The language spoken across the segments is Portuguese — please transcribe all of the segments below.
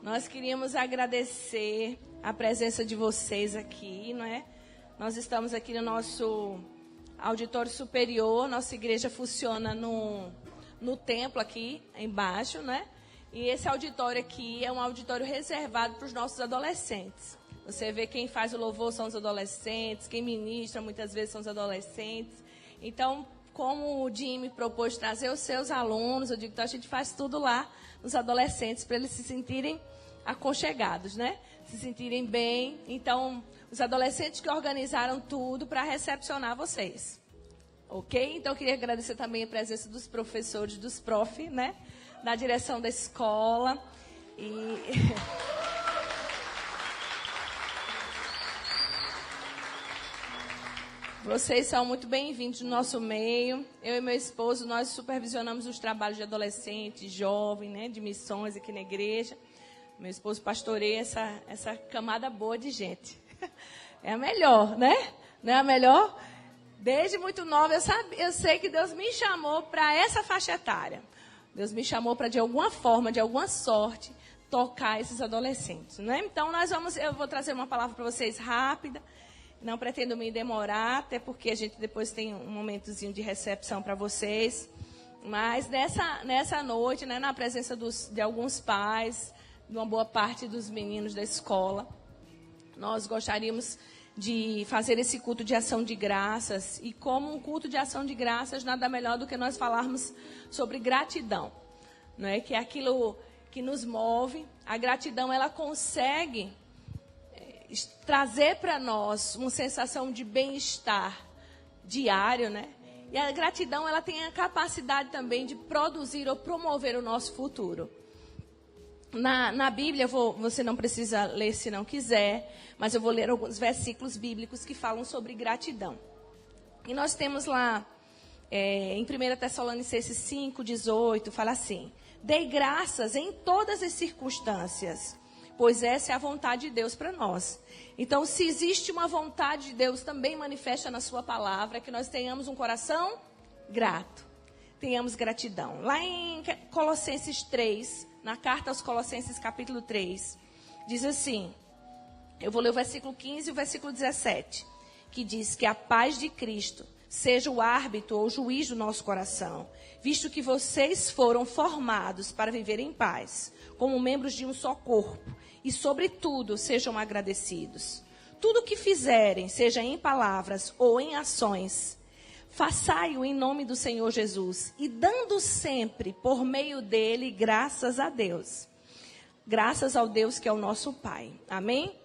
Nós queríamos agradecer a presença de vocês aqui, não é? Nós estamos aqui no nosso auditório superior, nossa igreja funciona no templo aqui embaixo, né? E esse auditório aqui é um auditório reservado para os nossos adolescentes. Você vê quem faz o louvor são os adolescentes, quem ministra muitas vezes são os adolescentes. Então, como o Jimmy propôs trazer os seus alunos, eu digo, então a gente faz tudo lá nos adolescentes para eles se sentirem aconchegados, né? Se sentirem bem. Então, os adolescentes que organizaram tudo para recepcionar vocês. Ok? Então, eu queria agradecer também a presença dos professores, dos prof, né? Da direção da escola. E... Vocês são muito bem-vindos no nosso meio. Eu e meu esposo, nós supervisionamos os trabalhos de adolescentes, jovens, né? De missões aqui na igreja. Meu esposo pastoreia essa camada boa de gente. É a melhor, né? Não é a melhor? Desde muito nova, eu sei que Deus me chamou para essa faixa etária. Deus me chamou para, de alguma forma, de alguma sorte, tocar esses adolescentes, né? Então, eu vou trazer uma palavra para vocês rápida. Não pretendo me demorar, até porque a gente depois tem um momentozinho de recepção para vocês. Mas nessa noite, né, na presença de alguns pais, de uma boa parte dos meninos da escola, nós gostaríamos de fazer esse culto de ação de graças. E como um culto de ação de graças, nada melhor do que nós falarmos sobre gratidão, não é? Que é aquilo que nos move. A gratidão, ela consegue trazer para nós uma sensação de bem-estar diário, né? E a gratidão, ela tem a capacidade também de produzir ou promover o nosso futuro. Na Bíblia, você não precisa ler se não quiser, mas eu vou ler alguns versículos bíblicos que falam sobre gratidão. E nós temos lá, em 1 Tessalonicenses 5:18, fala assim: dei graças em todas as circunstâncias, pois essa é a vontade de Deus para nós. Então, se existe uma vontade de Deus também manifesta na sua palavra, que nós tenhamos um coração grato, tenhamos gratidão. Lá em Colossenses 3, na carta aos Colossenses capítulo 3, diz assim, eu vou ler o versículo 15 e o versículo 17, que diz que a paz de Cristo seja o árbitro ou juiz do nosso coração, visto que vocês foram formados para viver em paz, como membros de um só corpo, e sobretudo sejam agradecidos. Tudo o que fizerem, seja em palavras ou em ações, façai-o em nome do Senhor Jesus, e dando sempre, por meio dele, graças a Deus. Graças ao Deus que é o nosso Pai. Amém?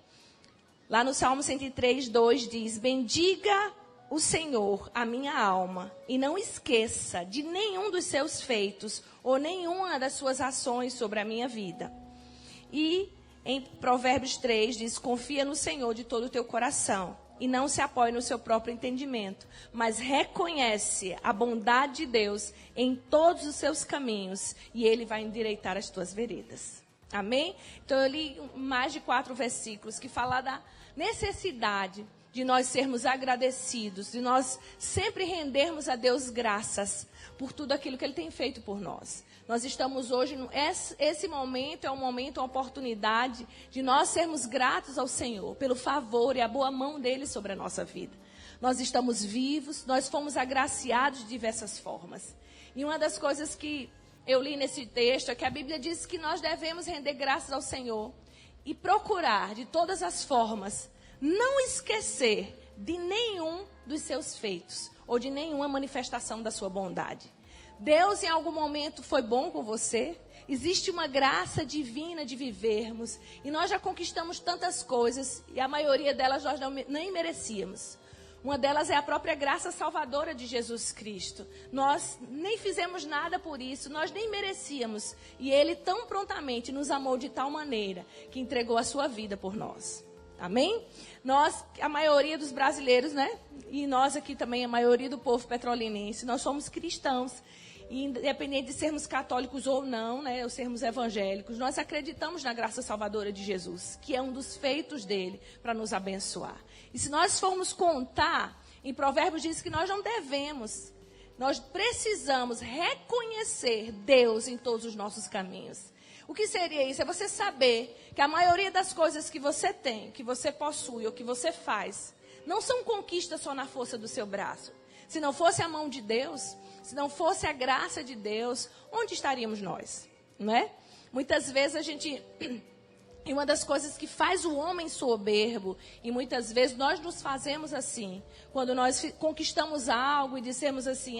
Lá no Salmo 103:2 diz, bendiga o Senhor, a minha alma, e não esqueça de nenhum dos seus feitos, ou nenhuma das suas ações sobre a minha vida. E em Provérbios 3 diz, confia no Senhor de todo o teu coração, e não se apoie no seu próprio entendimento, mas reconhece a bondade de Deus em todos os seus caminhos, e Ele vai endireitar as tuas veredas. Amém? Então eu li mais de 4 versículos que falam da necessidade de nós sermos agradecidos, de nós sempre rendermos a Deus graças por tudo aquilo que Ele tem feito por nós. Nós estamos hoje, esse momento é um momento, uma oportunidade de nós sermos gratos ao Senhor pelo favor e a boa mão dEle sobre a nossa vida. Nós estamos vivos, nós fomos agraciados de diversas formas. E uma das coisas que eu li nesse texto é que a Bíblia diz que nós devemos render graças ao Senhor e procurar de todas as formas não esquecer de nenhum dos seus feitos ou de nenhuma manifestação da sua bondade. Deus em algum momento foi bom com você? Existe uma graça divina de vivermos e nós já conquistamos tantas coisas e a maioria delas nós nem merecíamos. Uma delas é a própria graça salvadora de Jesus Cristo. Nós nem fizemos nada por isso, nós nem merecíamos. E Ele tão prontamente nos amou de tal maneira que entregou a sua vida por nós. Amém? Nós, a maioria dos brasileiros, né? E nós aqui também, a maioria do povo petrolinense, nós somos cristãos. E independente de sermos católicos ou não, né, ou sermos evangélicos, nós acreditamos na graça salvadora de Jesus, que é um dos feitos dele para nos abençoar. E se nós formos contar, em Provérbios diz que nós não devemos, nós precisamos reconhecer Deus em todos os nossos caminhos. O que seria isso? É você saber que a maioria das coisas que você tem, que você possui ou que você faz, não são conquistas só na força do seu braço. Se não fosse a mão de Deus, se não fosse a graça de Deus, onde estaríamos nós? Não é? Muitas vezes a gente... E uma das coisas que faz o homem soberbo, e muitas vezes nós nos fazemos assim, quando nós conquistamos algo e dissemos assim,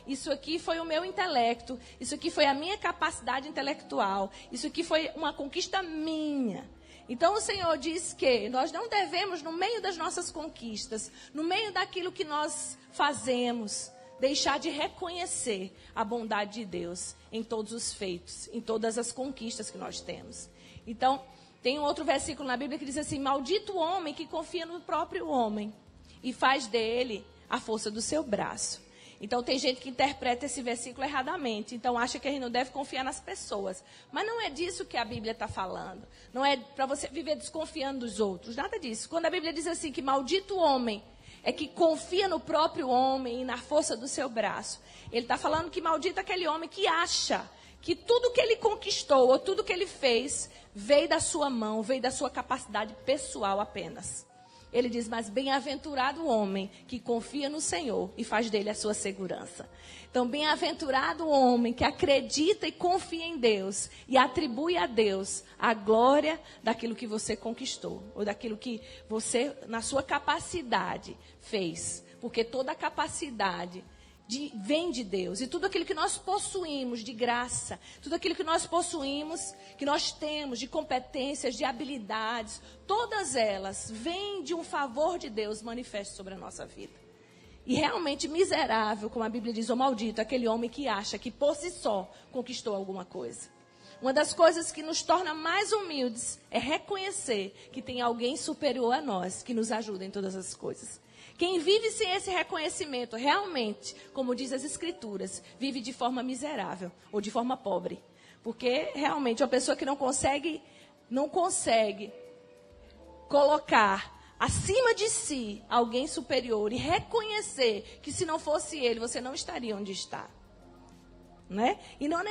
isso aqui foi o meu intelecto, isso aqui foi a minha capacidade intelectual, isso aqui foi uma conquista minha. Então o Senhor diz que nós não devemos, no meio das nossas conquistas, no meio daquilo que nós fazemos, deixar de reconhecer a bondade de Deus em todos os feitos, em todas as conquistas que nós temos. Então, tem um outro versículo na Bíblia que diz assim, maldito o homem que confia no próprio homem e faz dele a força do seu braço. Então, tem gente que interpreta esse versículo erradamente. Então, acha que a gente não deve confiar nas pessoas. Mas não é disso que a Bíblia está falando. Não é para você viver desconfiando dos outros. Nada disso. Quando a Bíblia diz assim, que maldito o homem é que confia no próprio homem e na força do seu braço. Ele está falando que maldito é aquele homem que acha que tudo que ele conquistou ou tudo que ele fez veio da sua mão, veio da sua capacidade pessoal apenas. Ele diz, mas bem-aventurado o homem que confia no Senhor e faz dele a sua segurança. Então, bem-aventurado o homem que acredita e confia em Deus e atribui a Deus a glória daquilo que você conquistou, ou daquilo que você, na sua capacidade, fez. Porque toda a capacidade vem de Deus. E tudo aquilo que nós possuímos de graça, tudo aquilo que nós possuímos, que nós temos de competências, de habilidades, todas elas vêm de um favor de Deus manifesto sobre a nossa vida. E realmente miserável, como a Bíblia diz, ou maldito, aquele homem que acha que por si só conquistou alguma coisa. Uma das coisas que nos torna mais humildes é reconhecer que tem alguém superior a nós, que nos ajuda em todas as coisas. Quem vive sem esse reconhecimento, realmente, como diz as Escrituras, vive de forma miserável ou de forma pobre. Porque, realmente, uma pessoa que não consegue colocar acima de si alguém superior e reconhecer que se não fosse ele, você não estaria onde está. Né? E não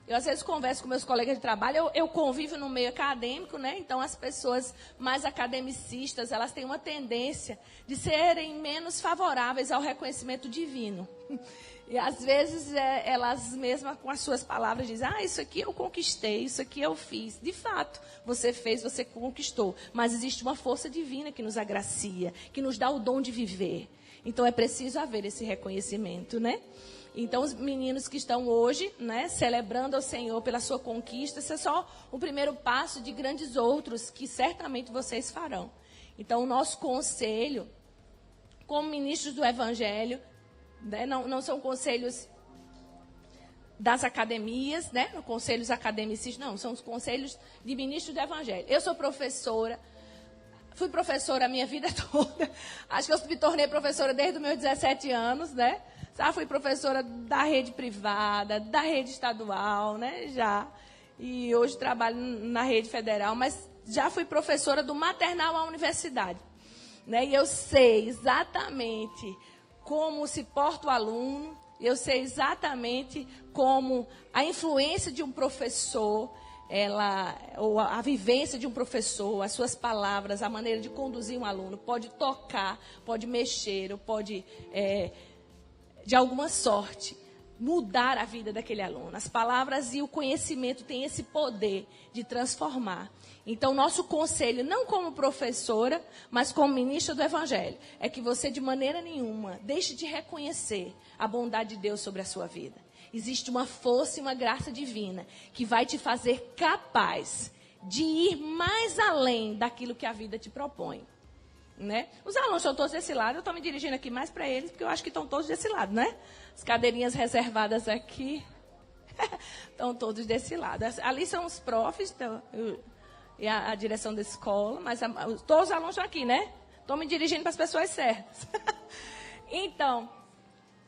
eu, às vezes, converso com meus colegas de trabalho, eu convivo no meio acadêmico, né? Então, as pessoas mais academicistas, elas têm uma tendência de serem menos favoráveis ao reconhecimento divino. E, às vezes, elas mesmas, com as suas palavras, dizem, isso aqui eu conquistei, isso aqui eu fiz. De fato, você fez, você conquistou. Mas existe uma força divina que nos agracia, que nos dá o dom de viver. Então, é preciso haver esse reconhecimento, né? Então, os meninos que estão hoje, né, celebrando ao Senhor pela sua conquista, esse é só o primeiro passo de grandes outros que certamente vocês farão. Então, o nosso conselho, como ministros do Evangelho, né, não são conselhos das academias, né, conselhos academicistas, não, são os conselhos de ministros do Evangelho. Eu sou professora, fui professora a minha vida toda, acho que eu me tornei professora desde os meus 17 anos, né? Já fui professora da rede privada, da rede estadual, né? Já. E hoje trabalho na rede federal, mas já fui professora do maternal à universidade. Né? E eu sei exatamente como se porta o aluno, eu sei exatamente como a influência de um professor, ou a vivência de um professor, as suas palavras, a maneira de conduzir um aluno, pode tocar, pode mexer, ou pode... de alguma sorte, mudar a vida daquele aluno. As palavras e o conhecimento têm esse poder de transformar. Então, nosso conselho, não como professora, mas como ministra do Evangelho, é que você, de maneira nenhuma, deixe de reconhecer a bondade de Deus sobre a sua vida. Existe uma força e uma graça divina que vai te fazer capaz de ir mais além daquilo que a vida te propõe. Né? Os alunos estão todos desse lado, eu estou me dirigindo aqui mais para eles, porque eu acho que estão todos desse lado, né? As cadeirinhas reservadas aqui estão todos desse lado. Ali são os profs e a direção da escola, mas todos os alunos estão aqui, né? Estou me dirigindo para as pessoas certas. Então,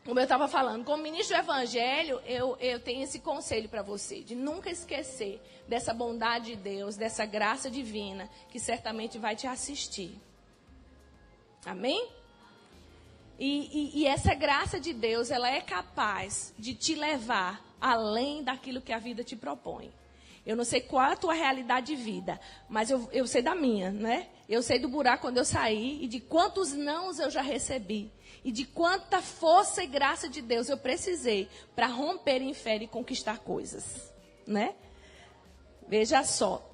como eu estava falando, como ministro do Evangelho, eu tenho esse conselho para você, de nunca esquecer dessa bondade de Deus, dessa graça divina, que certamente vai te assistir. Amém? E essa graça de Deus, ela é capaz de te levar além daquilo que a vida te propõe. Eu não sei qual é a tua realidade de vida, mas eu sei da minha, né? Eu sei do buraco quando eu saí e de quantos nãos eu já recebi. E de quanta força e graça de Deus eu precisei para romper em fé e conquistar coisas, né? Veja só,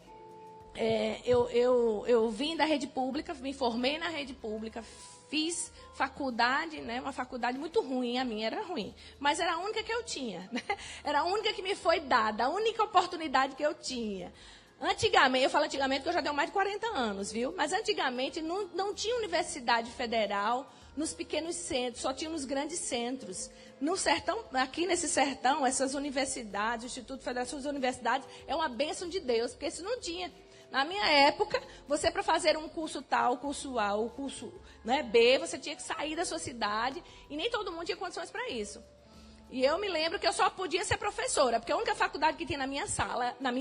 eu vim da rede pública, me formei na rede pública, fiz faculdade, né? Uma faculdade muito ruim, a minha era ruim, mas era a única que eu tinha, né? Era a única que me foi dada, a única oportunidade que eu tinha. Antigamente, eu falo antigamente porque eu já tenho mais de 40 anos, viu? Mas antigamente não tinha universidade federal nos pequenos centros, só tinha nos grandes centros. No sertão, aqui nesse sertão, essas universidades, o Instituto Federal das Universidades, é uma bênção de Deus, porque isso não tinha. Na minha época, você para fazer um curso tal, curso A ou curso, né, B, você tinha que sair da sua cidade e nem todo mundo tinha condições para isso. E eu me lembro que eu só podia ser professora, porque a única faculdade que tinha na minha sala, na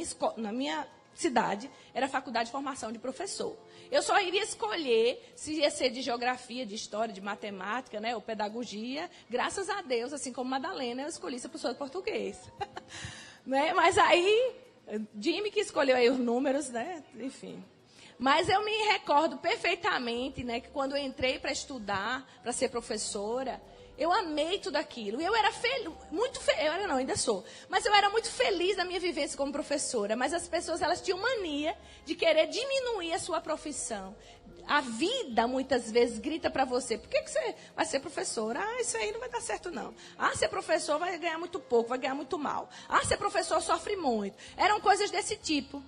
minha cidade, era a faculdade de formação de professor. Eu só iria escolher se ia ser de geografia, de história, de matemática, né, ou pedagogia. Graças a Deus, assim como Madalena, eu escolhi ser professora de português. Né? Mas aí, Jimmy que escolheu aí os números, né? Enfim. Mas eu me recordo perfeitamente, né, que quando eu entrei para estudar, para ser professora, eu amei tudo aquilo. E eu era ainda sou. Mas eu era muito feliz da minha vivência como professora. Mas as pessoas, elas tinham mania de querer diminuir a sua profissão. A vida, muitas vezes, grita para você, por que você vai ser professora? Ah, isso aí não vai dar certo, não. Ah, ser professor vai ganhar muito pouco, vai ganhar muito mal. Ah, ser professor sofre muito. Eram coisas desse tipo.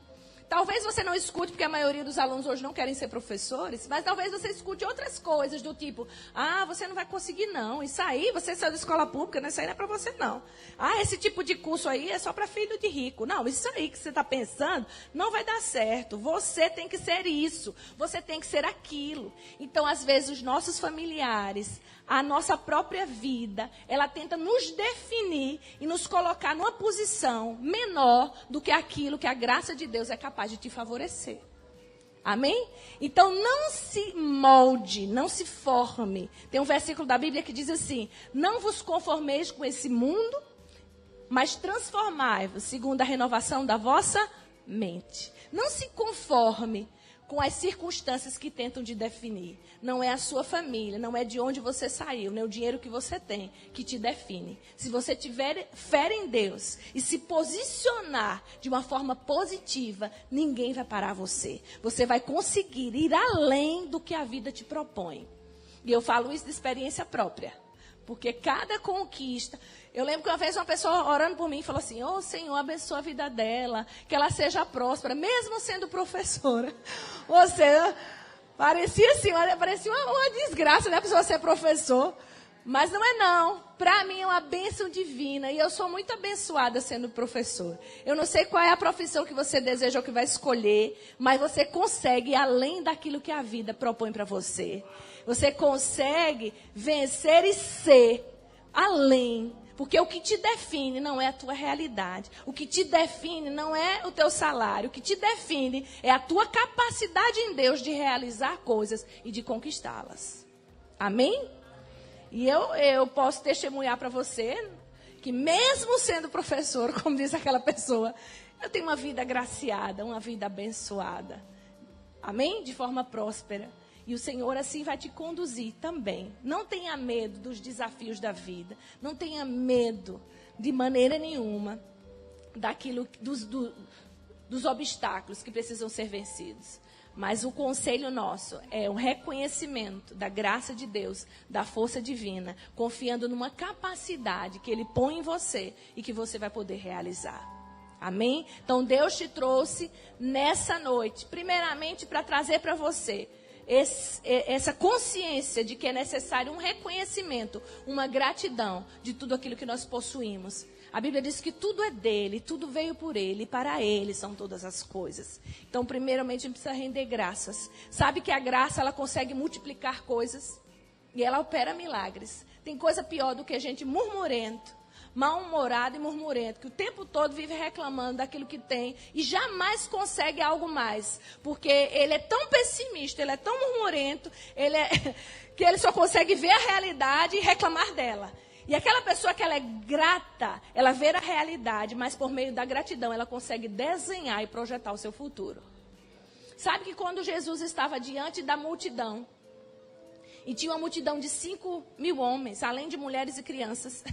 Talvez você não escute, porque a maioria dos alunos hoje não querem ser professores, mas talvez você escute outras coisas do tipo, ah, você não vai conseguir não, isso aí, você saiu da escola pública, isso aí não é para você não. Ah, esse tipo de curso aí é só para filho de rico. Não, isso aí que você está pensando não vai dar certo, você tem que ser isso, você tem que ser aquilo. Então, às vezes, os nossos familiares, a nossa própria vida, ela tenta nos definir e nos colocar numa posição menor do que aquilo que a graça de Deus é capaz de te favorecer. Amém? Então, não se molde, não se forme. Tem um versículo da Bíblia que diz assim, não vos conformeis com esse mundo, mas transformai-vos segundo a renovação da vossa mente. Não se conforme com as circunstâncias que tentam te definir. Não é a sua família, não é de onde você saiu, nem o dinheiro que você tem que te define. Se você tiver fé em Deus e se posicionar de uma forma positiva, ninguém vai parar você. Você vai conseguir ir além do que a vida te propõe. E eu falo isso de experiência própria. Porque cada conquista... Eu lembro que uma vez uma pessoa orando por mim falou assim, ô Senhor, abençoa a vida dela, que ela seja próspera, mesmo sendo professora. Ou seja, parecia assim, parecia uma desgraça, né, a pessoa ser professor. Mas não é não. Para mim é uma bênção divina e eu sou muito abençoada sendo professora. Eu não sei qual é a profissão que você deseja ou que vai escolher, mas você consegue ir além daquilo que a vida propõe para você. Você consegue vencer e ser além. Porque o que te define não é a tua realidade. O que te define não é o teu salário. O que te define é a tua capacidade em Deus de realizar coisas e de conquistá-las. Amém? E eu posso testemunhar para você que mesmo sendo professora, como diz aquela pessoa, eu tenho uma vida agraciada, uma vida abençoada. Amém? De forma próspera. E o Senhor assim vai te conduzir também. Não tenha medo dos desafios da vida. Não tenha medo de maneira nenhuma dos obstáculos que precisam ser vencidos. Mas o conselho nosso é um reconhecimento da graça de Deus, da força divina, confiando numa capacidade que Ele põe em você e que você vai poder realizar. Amém? Então Deus te trouxe nessa noite, primeiramente para trazer para você essa consciência de que é necessário um reconhecimento, uma gratidão de tudo aquilo que nós possuímos. A Bíblia diz que tudo é dele, tudo veio por ele, e para ele são todas as coisas. Então, primeiramente, a gente precisa render graças. Sabe que a graça, ela consegue multiplicar coisas e ela opera milagres. Tem coisa pior do que gente murmurento, mal-humorado e murmurento, que o tempo todo vive reclamando daquilo que tem e jamais consegue algo mais, porque ele é tão pessimista, ele é tão murmurento, que ele só consegue ver a realidade e reclamar dela. E aquela pessoa que ela é grata, ela vê a realidade, mas por meio da gratidão ela consegue desenhar e projetar o seu futuro. Sabe que quando Jesus estava diante da multidão, e tinha uma multidão de 5.000 homens, além de mulheres e crianças,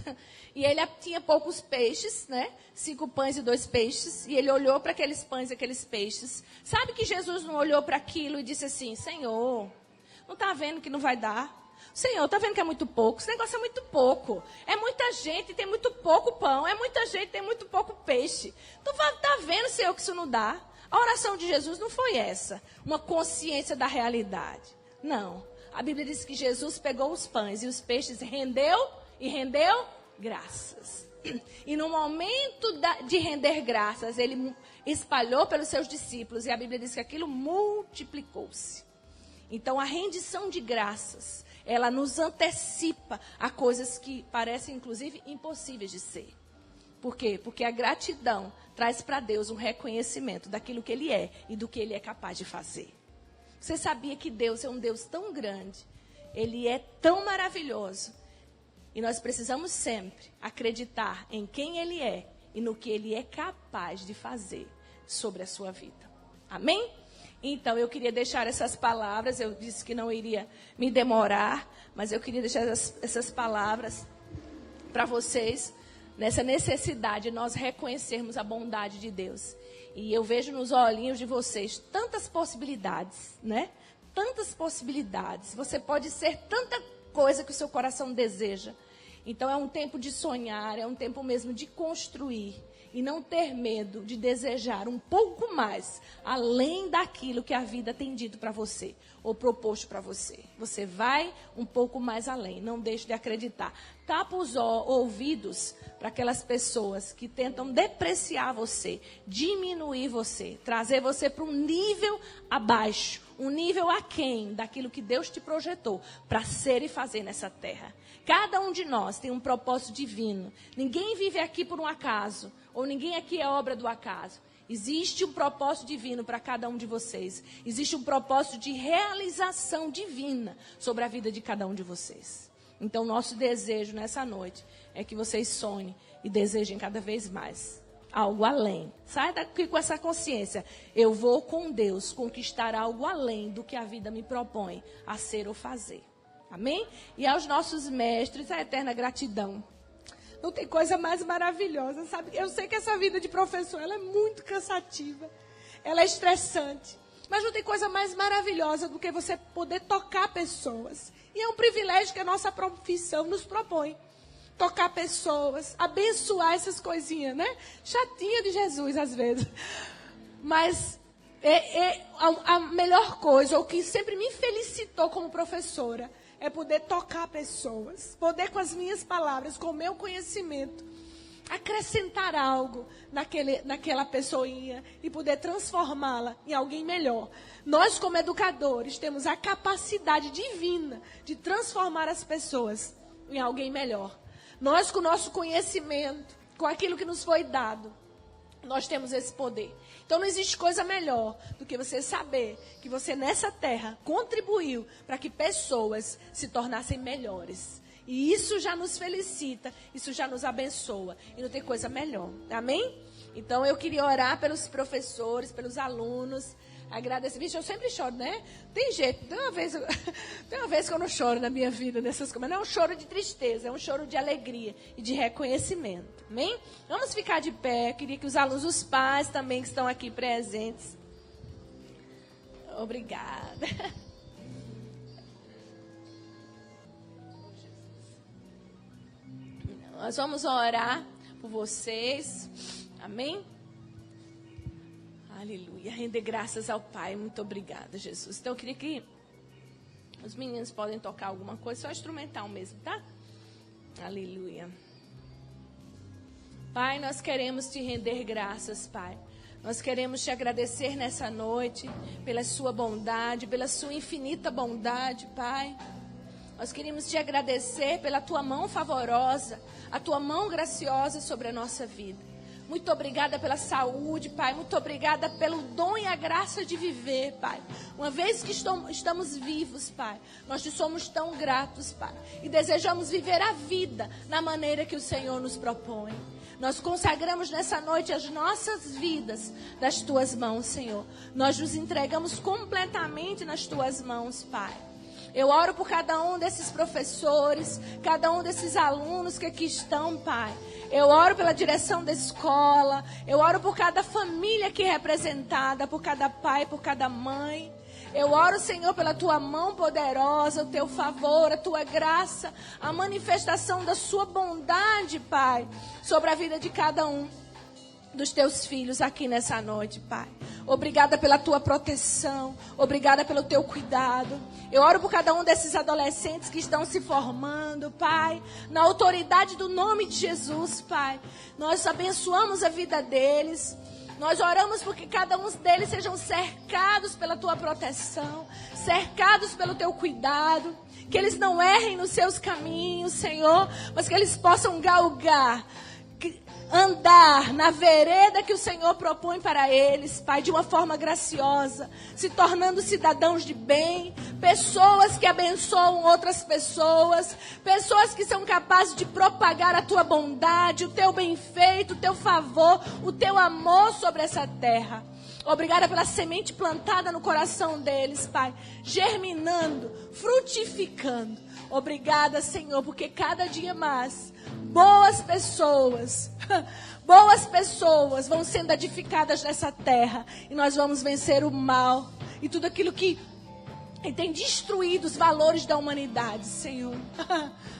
e ele tinha poucos peixes, né? 5 pães e 2 peixes, e ele olhou para aqueles pães e aqueles peixes. Sabe que Jesus não olhou para aquilo e disse assim: Senhor, não está vendo que não vai dar? Senhor, está vendo que é muito pouco? Esse negócio é muito pouco. É muita gente e tem muito pouco pão. É muita gente e tem muito pouco peixe. Tu está vendo, Senhor, que isso não dá? A oração de Jesus não foi essa. Uma consciência da realidade. Não. A Bíblia diz que Jesus pegou os pães e os peixes rendeu graças. E no momento de render graças, ele espalhou pelos seus discípulos. E a Bíblia diz que aquilo multiplicou-se. Então, a rendição de graças, ela nos antecipa a coisas que parecem, inclusive, impossíveis de ser. Por quê? Porque a gratidão traz para Deus um reconhecimento daquilo que Ele é e do que Ele é capaz de fazer. Você sabia que Deus é um Deus tão grande? Ele é tão maravilhoso. E nós precisamos sempre acreditar em quem Ele é e no que Ele é capaz de fazer sobre a sua vida. Amém? Então, eu queria deixar essas palavras. Eu disse que não iria me demorar, mas eu queria deixar essas palavras para vocês, nessa necessidade de nós reconhecermos a bondade de Deus. E eu vejo nos olhinhos de vocês tantas possibilidades, né? Tantas possibilidades. Você pode ser tanta coisa que o seu coração deseja. Então, é um tempo de sonhar, é um tempo mesmo de construir. E não ter medo de desejar um pouco mais, além daquilo que a vida tem dito para você, ou proposto para você. Você vai um pouco mais além, não deixe de acreditar. Tapa os ouvidos para aquelas pessoas que tentam depreciar você, diminuir você, trazer você para um nível abaixo, um nível aquém daquilo que Deus te projetou para ser e fazer nessa terra. Cada um de nós tem um propósito divino. Ninguém vive aqui por um acaso, ou ninguém aqui é obra do acaso. Existe um propósito divino para cada um de vocês. Existe um propósito de realização divina sobre a vida de cada um de vocês. Então, nosso desejo nessa noite é que vocês sonhem e desejem cada vez mais algo além. Sai daqui com essa consciência. Eu vou com Deus conquistar algo além do que a vida me propõe a ser ou fazer. Amém? E aos nossos mestres, a eterna gratidão. Não tem coisa mais maravilhosa, sabe? Eu sei que essa vida de professor, ela é muito cansativa. Ela é estressante. Mas não tem coisa mais maravilhosa do que você poder tocar pessoas. E é um privilégio que a nossa profissão nos propõe. Tocar pessoas, abençoar essas coisinhas, né? Chatinha de Jesus, às vezes. Mas a melhor coisa, o que sempre me felicitou como professora, é poder tocar pessoas, poder com as minhas palavras, com o meu conhecimento, acrescentar algo naquela pessoinha e poder transformá-la em alguém melhor. Nós, como educadores, temos a capacidade divina de transformar as pessoas em alguém melhor. Nós, com o nosso conhecimento, com aquilo que nos foi dado, nós temos esse poder. Então, não existe coisa melhor do que você saber que você, nessa terra, contribuiu para que pessoas se tornassem melhores. E isso já nos felicita, isso já nos abençoa. E não tem coisa melhor. Amém? Então, eu queria orar pelos professores, pelos alunos. Agradecer. Vixe, eu sempre choro, né? Tem jeito. Tem uma vez que eu não choro na minha vida nessas coisas. Não é um choro de tristeza, é um choro de alegria e de reconhecimento. Amém? Vamos ficar de pé. Eu queria que os alunos, os pais também que estão aqui presentes. Obrigada. Nós vamos orar por vocês. Amém? Aleluia. Render graças ao Pai. Muito obrigada, Jesus. Então, eu queria que os meninos podem tocar alguma coisa, só instrumental mesmo, tá? Aleluia. Pai, nós queremos te render graças, Pai. Nós queremos te agradecer nessa noite pela sua bondade, pela sua infinita bondade, Pai. Nós queríamos te agradecer pela tua mão favorosa, a tua mão graciosa sobre a nossa vida. Muito obrigada pela saúde, Pai. Muito obrigada pelo dom e a graça de viver, Pai. Uma vez que estamos vivos, Pai, nós te somos tão gratos, Pai. E desejamos viver a vida na maneira que o Senhor nos propõe. Nós consagramos nessa noite as nossas vidas nas tuas mãos, Senhor. Nós nos entregamos completamente nas tuas mãos, Pai. Eu oro por cada um desses professores, cada um desses alunos que aqui estão, Pai. Eu oro pela direção da escola, eu oro por cada família aqui representada, por cada pai, por cada mãe. Eu oro, Senhor, pela tua mão poderosa, o teu favor, a tua graça, a manifestação da sua bondade, Pai, sobre a vida de cada um dos teus filhos aqui nessa noite, Pai. Obrigada pela tua proteção, obrigada pelo teu cuidado. Eu oro por cada um desses adolescentes que estão se formando, Pai, na autoridade do nome de Jesus, Pai. Nós abençoamos a vida deles. Nós oramos porque cada um deles sejam cercados pela tua proteção, cercados pelo teu cuidado, que eles não errem nos seus caminhos, Senhor, mas que eles possam galgar, andar na vereda que o Senhor propõe para eles, Pai, de uma forma graciosa, se tornando cidadãos de bem, pessoas que abençoam outras pessoas, pessoas que são capazes de propagar a tua bondade, o teu bem-feito, o teu favor, o teu amor sobre essa terra. Obrigada pela semente plantada no coração deles, Pai, germinando, frutificando. Obrigada, Senhor, porque cada dia mais boas pessoas vão sendo edificadas nessa terra. E nós vamos vencer o mal e tudo aquilo que tem destruído os valores da humanidade, Senhor.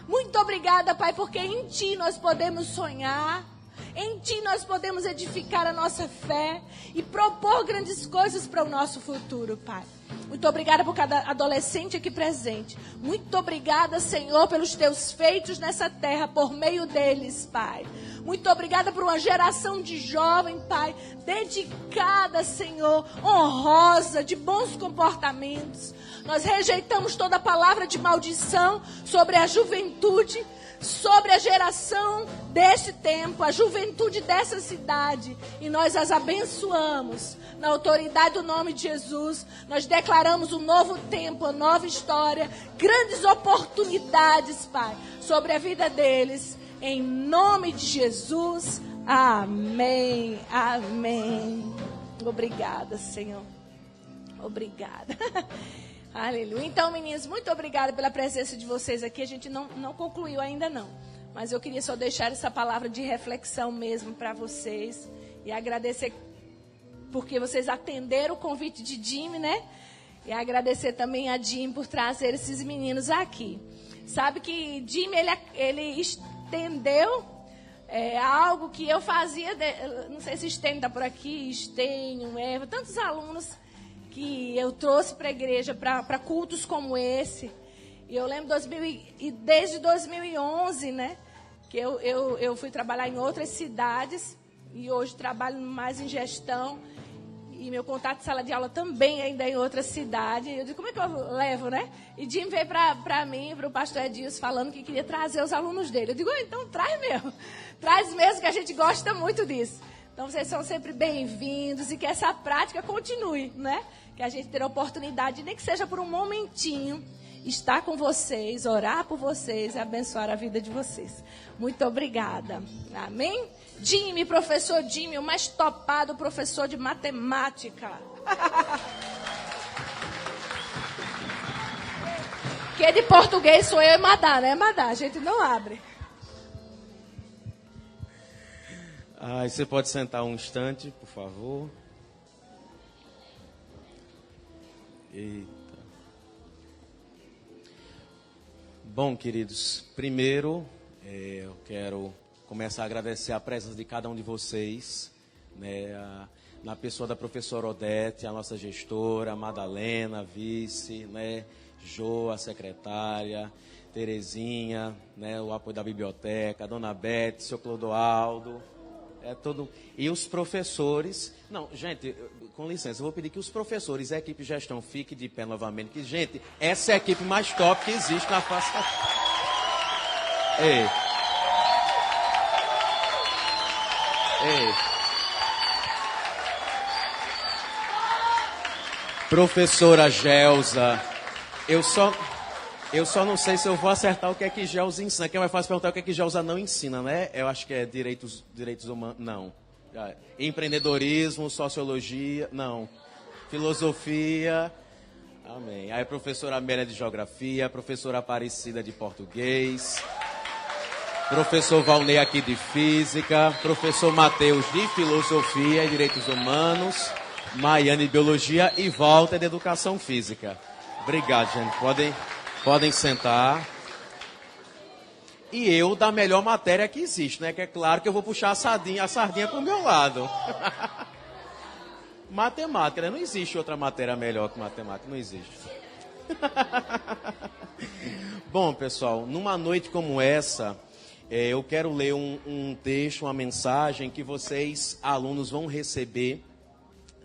Muito obrigada, Pai, porque em Ti nós podemos sonhar. Em Ti nós podemos edificar a nossa fé e propor grandes coisas para o nosso futuro, Pai. Muito obrigada por cada adolescente aqui presente. Muito obrigada, Senhor, pelos teus feitos nessa terra por meio deles, Pai. Muito obrigada por uma geração de jovem, Pai, dedicada, Senhor, honrosa, de bons comportamentos. Nós rejeitamos toda palavra de maldição sobre a juventude, sobre a geração deste tempo, a juventude dessa cidade. E nós as abençoamos na autoridade do nome de Jesus. Nós declaramos um novo tempo, uma nova história, grandes oportunidades, Pai, sobre a vida deles. Em nome de Jesus, amém, amém. Obrigada, Senhor. Obrigada. Aleluia. Então, meninas, muito obrigada pela presença de vocês aqui. A gente não concluiu ainda não. Mas eu queria só deixar essa palavra de reflexão mesmo para vocês. E agradecer porque vocês atenderam o convite de Jimmy, né? E agradecer também a Jimmy por trazer esses meninos aqui. Sabe que Jimmy, ele estendeu algo que eu fazia, não sei se Estênio está por aqui, Estênio, Eva, tantos alunos que eu trouxe para a igreja, para cultos como esse. E eu lembro desde 2011, né, que eu fui trabalhar em outras cidades e hoje trabalho mais em gestão. E meu contato de sala de aula também ainda em outra cidade. Eu digo, como é que eu levo, né? E Jim veio para mim, para o pastor Edilson, falando que queria trazer os alunos dele. Eu digo, então traz mesmo. Traz mesmo, que a gente gosta muito disso. Então vocês são sempre bem-vindos e que essa prática continue, né? Que a gente terá oportunidade, nem que seja por um momentinho, estar com vocês, orar por vocês e abençoar a vida de vocês. Muito obrigada. Amém? Jimmy, professor Jimmy, o mais topado professor de matemática. Que de português sou eu e Madá, né? Madá, a gente não abre. Você pode sentar um instante, por favor. Eita. Bom, queridos, primeiro eu quero começar a agradecer a presença de cada um de vocês, né, na pessoa da professora Odete, a nossa gestora, a Madalena, a vice, né, Jo, a secretária, Terezinha, né, o apoio da biblioteca, a dona Beth, o seu Clodoaldo, É todo. E os professores. Não, gente, com licença, eu vou pedir que os professores e a equipe de gestão fiquem de pé novamente. Que, gente, essa é a equipe mais top que existe na face da. Ei. Ei. Professora Gelsa, eu só não sei se eu vou acertar o que é que Gelsa ensina. Quem vai fazer perguntar o que é que Gelsa não ensina, né? Eu acho que é direitos humanos, não. Empreendedorismo, sociologia, não. Filosofia, amém. Aí a professora Amélia de Geografia, a professora Aparecida de Português, professor Valnei aqui de Física, professor Matheus de Filosofia e Direitos Humanos, Maiane de Biologia e Walter de Educação Física. Obrigado, gente. Podem sentar. E eu da melhor matéria que existe, né? Que é claro que eu vou puxar a sardinha para o meu lado. Matemática, né? Não existe outra matéria melhor que matemática, não existe. Bom, pessoal, numa noite como essa, eu quero ler um texto, uma mensagem que vocês, alunos, vão receber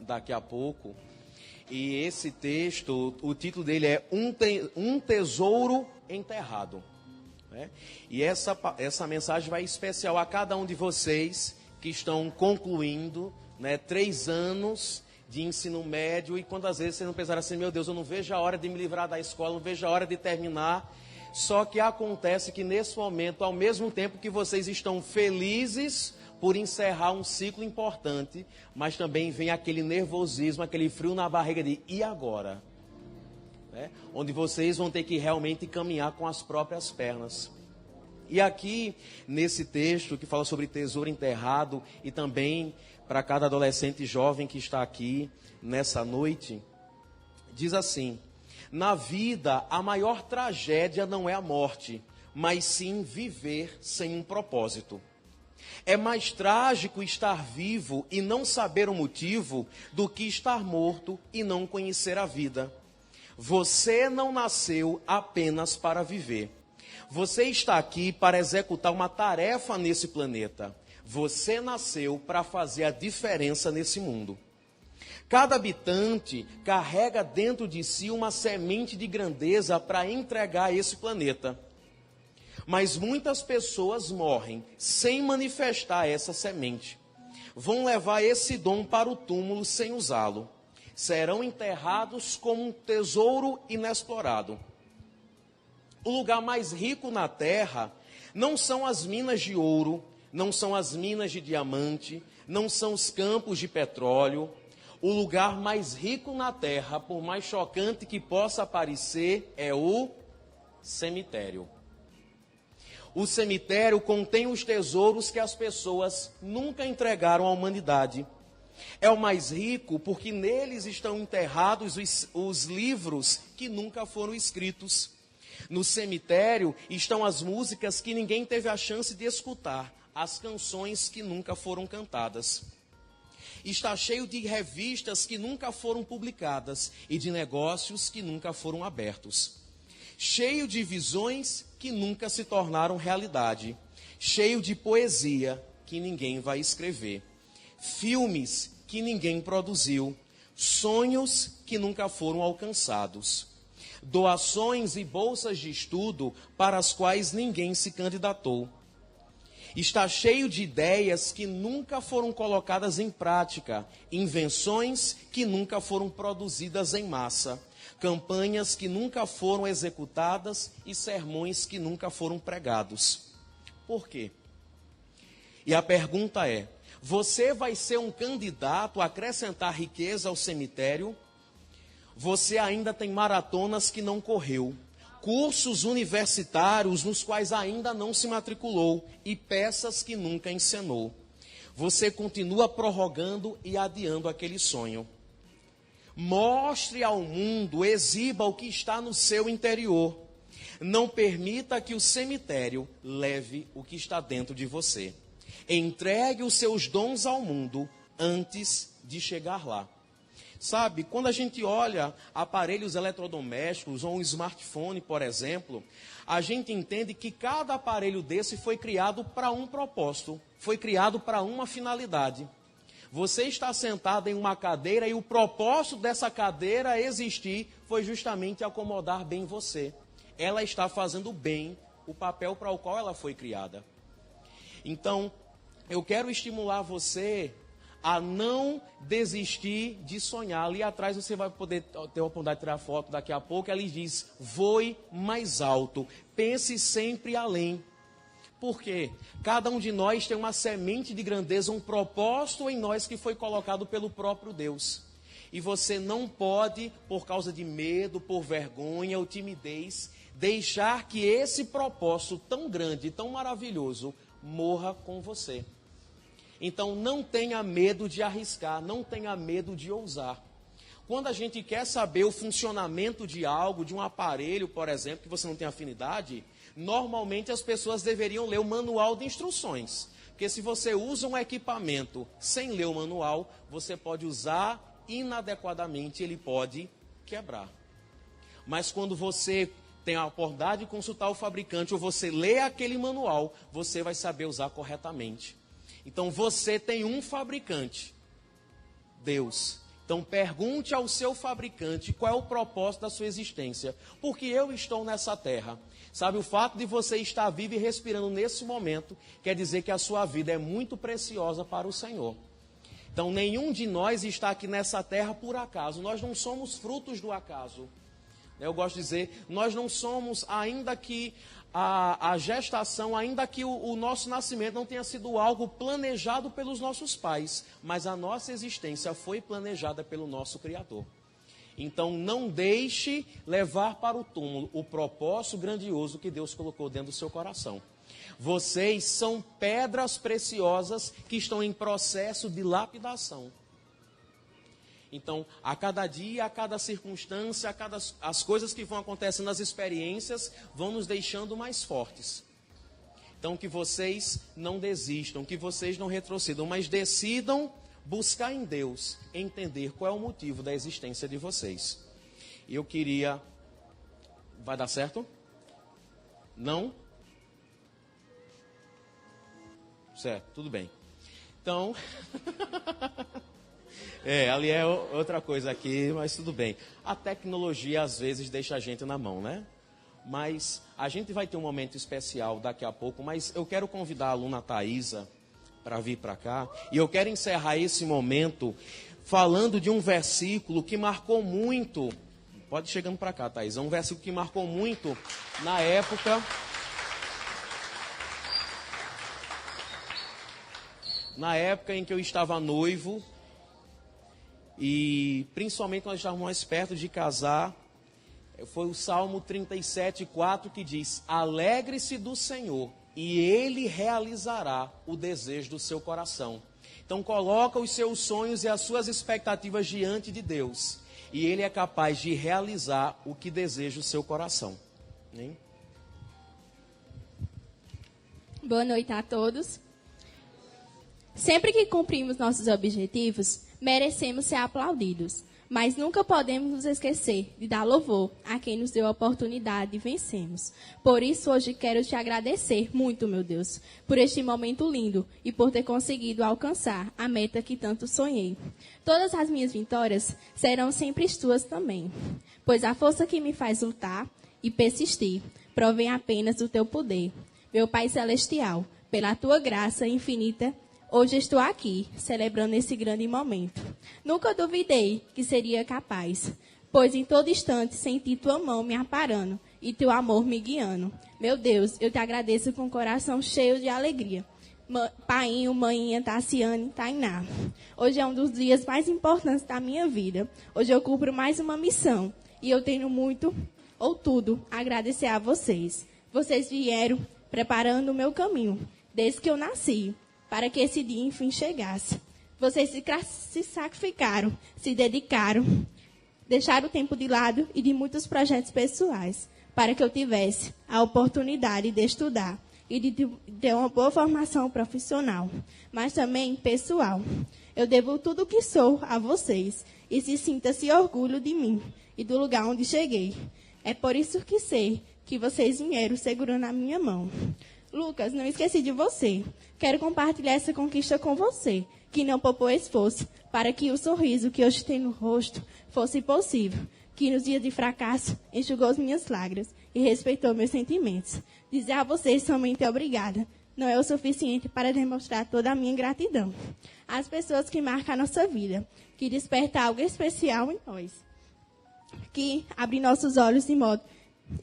daqui a pouco. E esse texto, o título dele é Um Tesouro Enterrado. Né? E essa mensagem vai especial a cada um de vocês que estão concluindo, né, 3 anos de ensino médio. E quantas vezes vocês não pensaram assim, meu Deus, eu não vejo a hora de me livrar da escola, não vejo a hora de terminar. Só que acontece que nesse momento, ao mesmo tempo que vocês estão felizes por encerrar um ciclo importante, mas também vem aquele nervosismo, aquele frio na barriga de e agora? Né? Onde vocês vão ter que realmente caminhar com as próprias pernas. E aqui, nesse texto que fala sobre tesouro enterrado, e também para cada adolescente jovem que está aqui nessa noite, diz assim: na vida, a maior tragédia não é a morte, mas sim viver sem um propósito. É mais trágico estar vivo e não saber o motivo do que estar morto e não conhecer a vida. Você não nasceu apenas para viver. Você está aqui para executar uma tarefa nesse planeta. Você nasceu para fazer a diferença nesse mundo. Cada habitante carrega dentro de si uma semente de grandeza para entregar a esse planeta. Mas muitas pessoas morrem sem manifestar essa semente. Vão levar esse dom para o túmulo sem usá-lo. Serão enterrados como um tesouro inexplorado. O lugar mais rico na terra não são as minas de ouro, não são as minas de diamante, não são os campos de petróleo. O lugar mais rico na terra, por mais chocante que possa parecer, é o cemitério. O cemitério contém os tesouros que as pessoas nunca entregaram à humanidade. É o mais rico porque neles estão enterrados os livros que nunca foram escritos. No cemitério estão as músicas que ninguém teve a chance de escutar, as canções que nunca foram cantadas. Está cheio de revistas que nunca foram publicadas e de negócios que nunca foram abertos. Cheio de visões que nunca se tornaram realidade. Cheio de poesia que ninguém vai escrever. Filmes que ninguém produziu. Sonhos que nunca foram alcançados. Doações e bolsas de estudo para as quais ninguém se candidatou. Está cheio de ideias que nunca foram colocadas em prática. Invenções que nunca foram produzidas em massa. Campanhas que nunca foram executadas e sermões que nunca foram pregados. Por quê? E a pergunta é: você vai ser um candidato a acrescentar riqueza ao cemitério? Você ainda tem maratonas que não correu, cursos universitários nos quais ainda não se matriculou e peças que nunca encenou. Você continua prorrogando e adiando aquele sonho. Mostre ao mundo, exiba o que está no seu interior. Não permita que o cemitério leve o que está dentro de você. Entregue os seus dons ao mundo antes de chegar lá. Sabe, quando a gente olha aparelhos eletrodomésticos ou um smartphone, por exemplo, a gente entende que cada aparelho desse foi criado para um propósito, foi criado para uma finalidade. Você está sentado em uma cadeira e o propósito dessa cadeira existir foi justamente acomodar bem você. Ela está fazendo bem o papel para o qual ela foi criada. Então, eu quero estimular você a não desistir de sonhar. Ali atrás você vai poder ter a oportunidade de tirar foto daqui a pouco. Ela diz, voe mais alto, pense sempre além. Por quê? Cada um de nós tem uma semente de grandeza, um propósito em nós que foi colocado pelo próprio Deus. E você não pode, por causa de medo, por vergonha ou timidez, deixar que esse propósito tão grande, tão maravilhoso, morra com você. Então não tenha medo de arriscar, não tenha medo de ousar. Quando a gente quer saber o funcionamento de algo, de um aparelho, por exemplo, que você não tem afinidade, normalmente as pessoas deveriam ler o manual de instruções. Porque se você usa um equipamento sem ler o manual, você pode usar inadequadamente, ele pode quebrar. Mas quando você tem a oportunidade de consultar o fabricante ou você lê aquele manual, você vai saber usar corretamente. Então você tem um fabricante, Deus. Então pergunte ao seu fabricante qual é o propósito da sua existência. Porque eu estou nessa terra. Sabe, o fato de você estar vivo e respirando nesse momento quer dizer que a sua vida é muito preciosa para o Senhor. Então nenhum de nós está aqui nessa terra por acaso. Nós não somos frutos do acaso. Eu gosto de dizer, nós não somos, ainda que a gestação, ainda que o nosso nascimento não tenha sido algo planejado pelos nossos pais, mas a nossa existência foi planejada pelo nosso Criador. Então não deixe levar para o túmulo o propósito grandioso que Deus colocou dentro do seu coração. Vocês são pedras preciosas que estão em processo de lapidação. Então, a cada dia, a cada circunstância, as coisas que vão acontecendo, as experiências, vão nos deixando mais fortes. Então, que vocês não desistam, que vocês não retrocedam, mas decidam buscar em Deus, entender qual é o motivo da existência de vocês. E eu queria... Vai dar certo? Não? Certo, tudo bem. Então... ali é outra coisa aqui, mas tudo bem. A tecnologia às vezes deixa a gente na mão, né? Mas a gente vai ter um momento especial daqui a pouco, mas eu quero convidar a aluna Thaisa para vir para cá. E eu quero encerrar esse momento falando de um versículo que marcou muito. Pode ir chegando para cá, Thaisa. Um versículo que marcou muito na época... Na época em que eu estava noivo... E principalmente nós estávamos mais perto de casar, foi o Salmo 37:4 que diz, alegre-se do Senhor e Ele realizará o desejo do seu coração. Então coloca os seus sonhos e as suas expectativas diante de Deus. E Ele é capaz de realizar o que deseja o seu coração. Hein? Boa noite a todos. Sempre que cumprimos nossos objetivos, merecemos ser aplaudidos, mas nunca podemos nos esquecer de dar louvor a quem nos deu a oportunidade e vencemos. Por isso, hoje quero te agradecer muito, meu Deus, por este momento lindo e por ter conseguido alcançar a meta que tanto sonhei. Todas as minhas vitórias serão sempre tuas também, pois a força que me faz lutar e persistir provém apenas do teu poder. Meu Pai Celestial, pela tua graça infinita, hoje estou aqui, celebrando esse grande momento. Nunca duvidei que seria capaz, pois em todo instante senti tua mão me amparando e teu amor me guiando. Meu Deus, eu te agradeço com o coração cheio de alegria. Painho, maninha, Tassiane, Tainá. Hoje é um dos dias mais importantes da minha vida. Hoje eu cumpro mais uma missão e eu tenho muito, ou tudo, a agradecer a vocês. Vocês vieram preparando o meu caminho, desde que eu nasci, para que esse dia, enfim, chegasse. Vocês se sacrificaram, se dedicaram, deixaram o tempo de lado e de muitos projetos pessoais, para que eu tivesse a oportunidade de estudar e de ter uma boa formação profissional, mas também pessoal. Eu devo tudo o que sou a vocês e sinta-se orgulho de mim e do lugar onde cheguei. É por isso que sei que vocês vieram segurando a minha mão. Lucas, não esqueci de você. Quero compartilhar essa conquista com você, que não poupou esforço para que o sorriso que hoje tem no rosto fosse possível, que nos dias de fracasso enxugou as minhas lágrimas e respeitou meus sentimentos. Dizer a vocês somente obrigada não é o suficiente para demonstrar toda a minha gratidão. As pessoas que marcam a nossa vida, que despertam algo especial em nós, que abrem nossos olhos de modo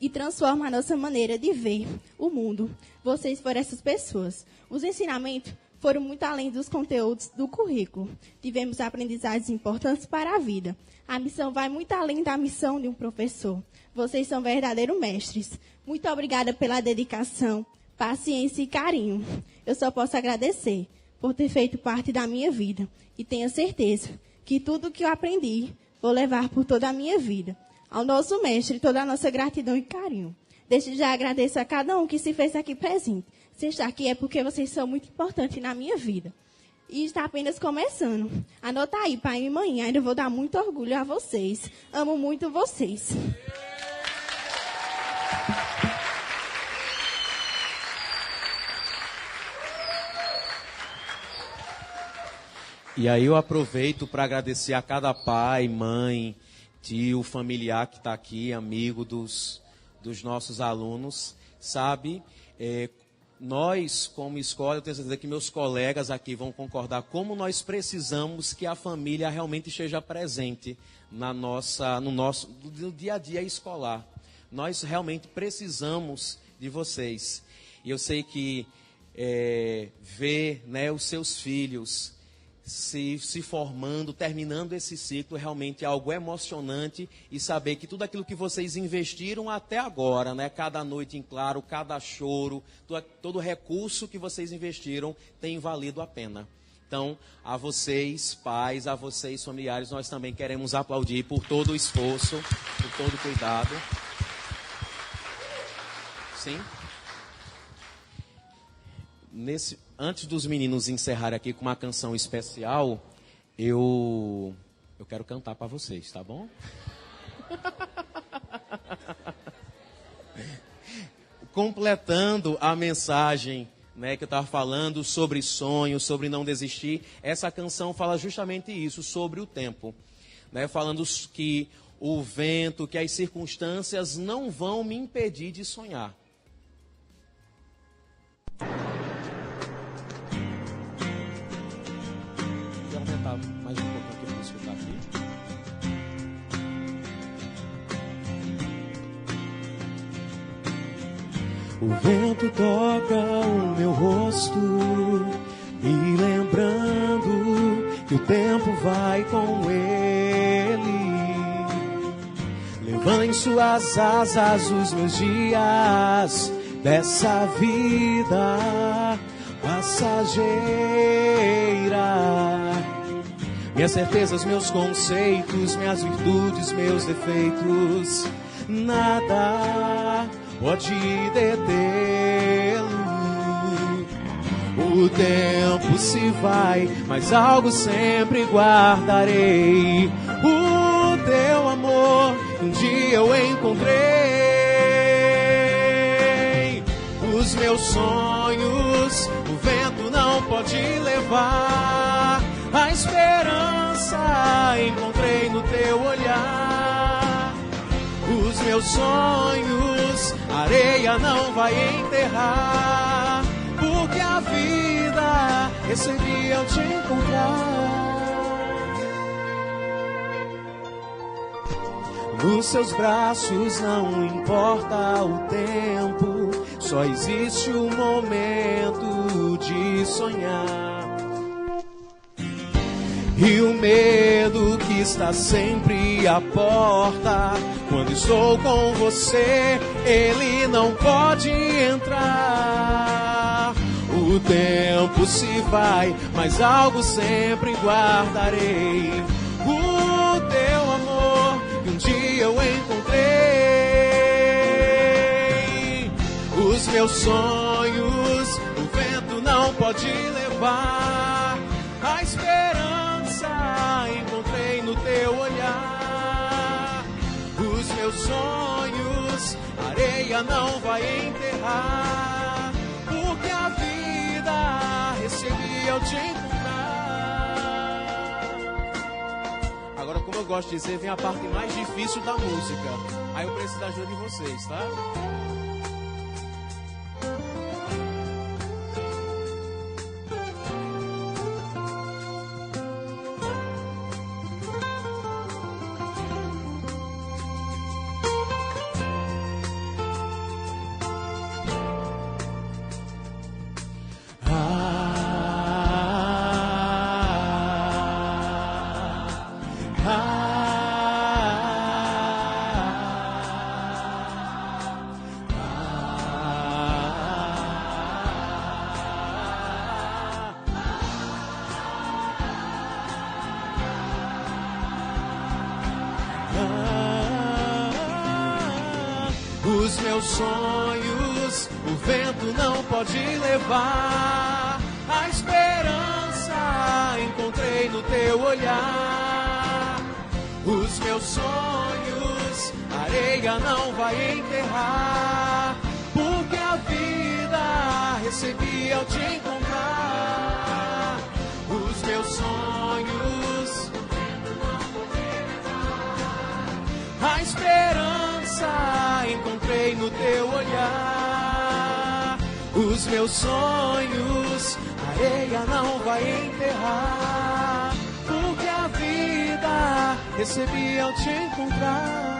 e transformam a nossa maneira de ver o mundo. Vocês foram essas pessoas. Os ensinamentos foram muito além dos conteúdos do currículo. Tivemos aprendizagens importantes para a vida. A missão vai muito além da missão de um professor. Vocês são verdadeiros mestres. Muito obrigada pela dedicação, paciência e carinho. Eu só posso agradecer por ter feito parte da minha vida. E tenho certeza que tudo que eu aprendi vou levar por toda a minha vida. Ao nosso mestre, toda a nossa gratidão e carinho. Desde já agradeço a cada um que se fez aqui presente. Se está aqui é porque vocês são muito importantes na minha vida. E está apenas começando. Anota aí, pai e mãe, ainda vou dar muito orgulho a vocês. Amo muito vocês. E aí eu aproveito para agradecer a cada pai, mãe, tio, familiar que está aqui, amigo dos nossos alunos, sabe? Nós, como escola, eu tenho certeza que meus colegas aqui vão concordar como nós precisamos que a família realmente esteja presente no nosso dia a dia escolar. Nós realmente precisamos de vocês. E eu sei que ver, né, os seus filhos se formando, terminando esse ciclo, realmente é algo emocionante, e saber que tudo aquilo que vocês investiram até agora, né, cada noite em claro, cada choro, todo recurso que vocês investiram tem valido a pena. Então, a vocês, pais, a vocês, familiares, nós também queremos aplaudir por todo o esforço, por todo o cuidado. Sim? Antes dos meninos encerrarem aqui com uma canção especial, eu quero cantar para vocês, tá bom? Completando a mensagem, né, que eu estava falando sobre sonhos, sobre não desistir, essa canção fala justamente isso, sobre o tempo, né, falando que o vento, que as circunstâncias não vão me impedir de sonhar. Mais um pouco aqui para escutar aqui. O vento toca o meu rosto, me lembrando que o tempo vai com ele, levando em suas asas os meus dias dessa vida passageira. Minhas certezas, meus conceitos, minhas virtudes, meus defeitos, nada pode detê-lo. O tempo se vai, mas algo sempre guardarei. O teu amor, um dia eu encontrei. Os meus sonhos, o vento não pode levar. A esperança encontrei no teu olhar. Os meus sonhos, a areia não vai enterrar, porque a vida recebi ao te encontrar. Nos seus braços não importa o tempo, só existe o momento de sonhar. E o medo que está sempre à porta, quando estou com você, ele não pode entrar. O tempo se vai, mas algo sempre guardarei. O teu amor, que um dia eu encontrei. Os meus sonhos, pode levar. A esperança encontrei no teu olhar. Os meus sonhos, areia não vai enterrar, porque a vida recebi ao te encontrar. Agora, como eu gosto de dizer, vem a parte mais difícil da música. Aí eu preciso da ajuda de vocês, tá? Os meus sonhos, o vento não pode levar. A esperança encontrei no teu olhar. Os meus sonhos, areia não vai enterrar, porque a vida recebi ao te encontrar. Os meus sonhos, a esperança encontrei no teu olhar. Os meus sonhos, areia não vai enterrar, porque a vida recebi ao te encontrar.